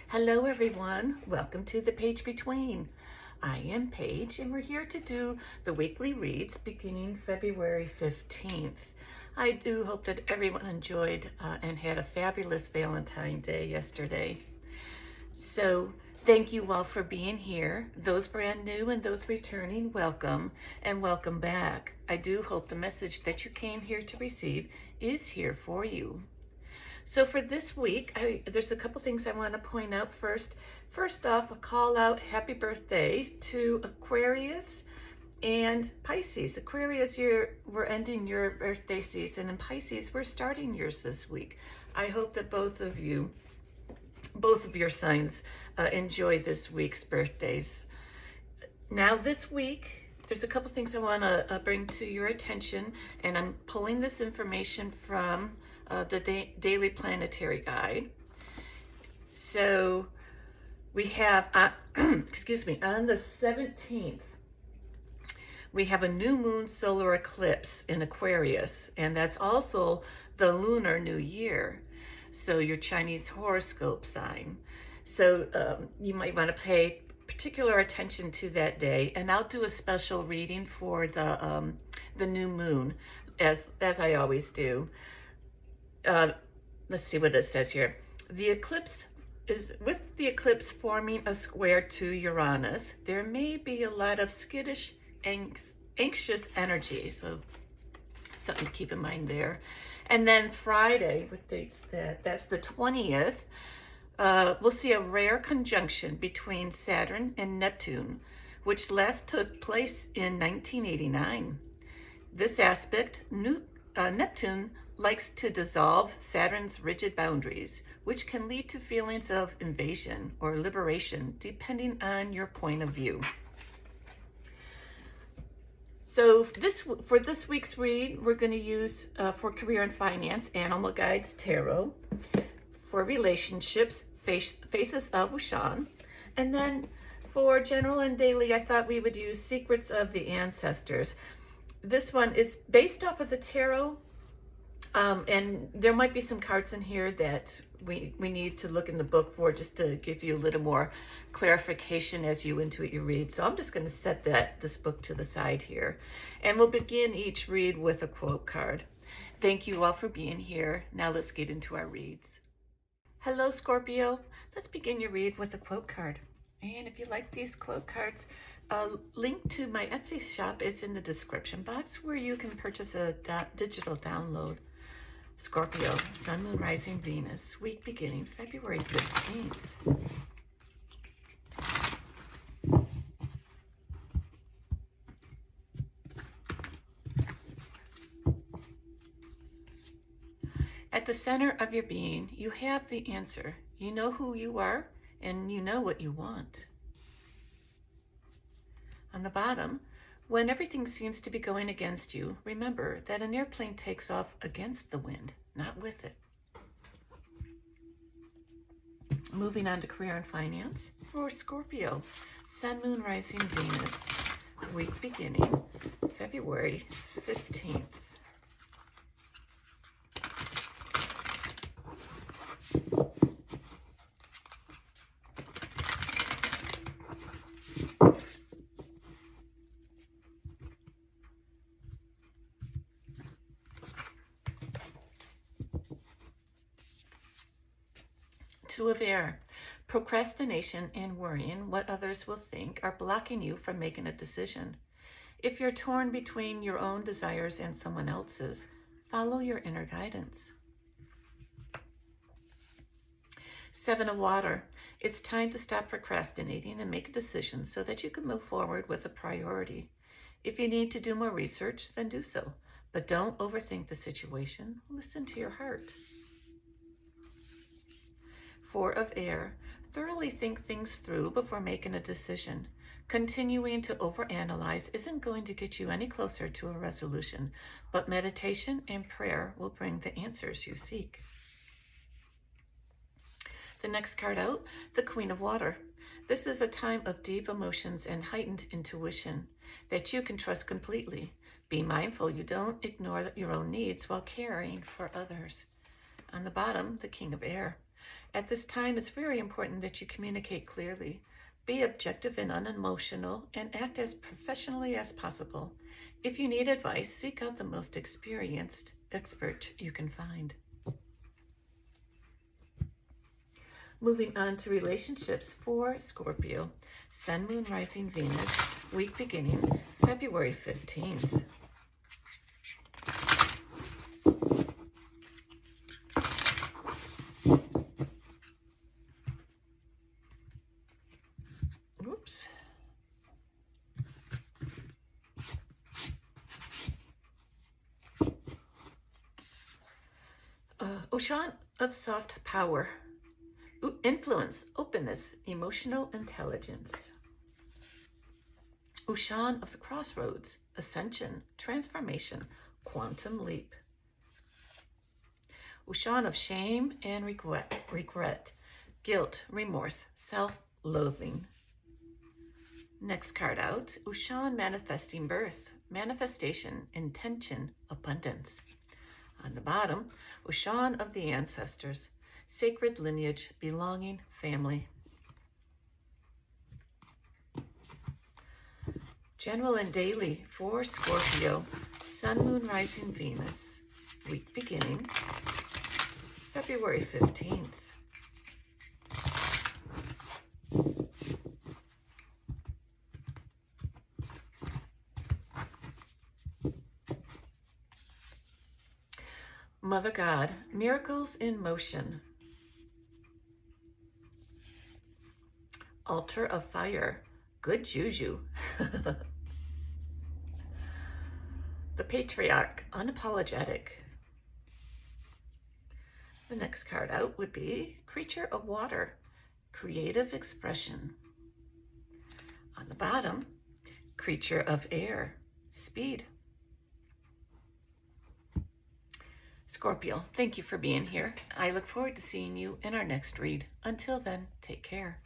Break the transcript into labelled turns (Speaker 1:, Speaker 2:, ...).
Speaker 1: Hello everyone, welcome to the Page Between. I am Paige and we're here to do the weekly reads beginning February 15th. I do hope that everyone enjoyed and had a fabulous Valentine's Day yesterday. So thank you all for being here. Those brand new and those returning, welcome and welcome back. I do hope the message that you came here to receive is here for you. So for this week, there's a couple things I want to point out first. First off, a call out happy birthday to Aquarius and Pisces. Aquarius, we're ending your birthday season, and Pisces, we're starting yours this week. I hope that both of your signs enjoy this week's birthdays. Now this week, there's a couple things I want to bring to your attention, and I'm pulling this information from the Daily Planetary Guide. So we have, excuse me, on the 17th, we have a new moon solar eclipse in Aquarius, and that's also the Lunar New Year, so your Chinese horoscope sign. So you might want to pay particular attention to that day, and I'll do a special reading for the new moon, as I always do. Let's see what it says here. The eclipse is, with the eclipse forming a square to Uranus, there may be a lot of skittish, anxious energy. So something to keep in mind there. And then Friday, what date's that? That's the 20th. We'll see a rare conjunction between Saturn and Neptune, which last took place in 1989. This aspect, Neptune likes to dissolve Saturn's rigid boundaries, which can lead to feelings of invasion or liberation, depending on your point of view. So for this week's read, we're going to use, for career and finance, Animal Guides Tarot. For relationships, Faces of Wushan. And then for general and daily, I thought we would use Secrets of the Ancestors. This one is based off of the tarot. And there might be some cards in here that we need to look in the book for, just to give you a little more clarification as you intuit your read. So I'm just going to set this book to the side here. And we'll begin each read with a quote card. Thank you all for being here. Now let's get into our reads. Hello, Scorpio. Let's begin your read with a quote card. And if you like these quote cards, a link to my Etsy shop is in the description box, where you can purchase a digital download. Scorpio, Sun, Moon, Rising, Venus, week beginning February 15th. At the center of your being, you have the answer. You know who you are, and you know what you want. On the bottom, when everything seems to be going against you, remember that an airplane takes off against the wind, not with it. Moving on to career and finance for Scorpio, Sun, Moon, Rising, Venus, week beginning February 15th. Two of Air. Procrastination and worrying what others will think are blocking you from making a decision. If you're torn between your own desires and someone else's, follow your inner guidance. Seven of Water. It's time to stop procrastinating and make a decision so that you can move forward with a priority. If you need to do more research, then do so. But don't overthink the situation. Listen to your heart. Four of Air. Thoroughly think things through before making a decision. Continuing to overanalyze isn't going to get you any closer to a resolution, but meditation and prayer will bring the answers you seek. The next card out, the Queen of Water. This is a time of deep emotions and heightened intuition that you can trust completely. Be mindful you don't ignore your own needs while caring for others. On the bottom, the King of Air. At this time, it's very important that you communicate clearly, be objective and unemotional, and act as professionally as possible. If you need advice, seek out the most experienced expert you can find. Moving on to relationships for Scorpio. Sun, Moon, Rising, Venus, week beginning February 15th. Oops. Ocean of soft power. Influence, openness, emotional intelligence. Ushan of the crossroads, ascension, transformation, quantum leap. Ushan of shame and regret, guilt, remorse, self-loathing. Next card out, Ushan manifesting birth, manifestation, intention, abundance. On the bottom, Ushan of the ancestors, sacred lineage, belonging, family. General and daily for Scorpio, Sun, Moon, Rising, Venus, week beginning February 15th. Mother God, miracles in motion. Altar of fire, good juju. The patriarch, unapologetic. The next card out would be creature of water, creative expression. On the bottom, creature of air, speed. Scorpio, thank you for being here. I look forward to seeing you in our next read. Until then, take care.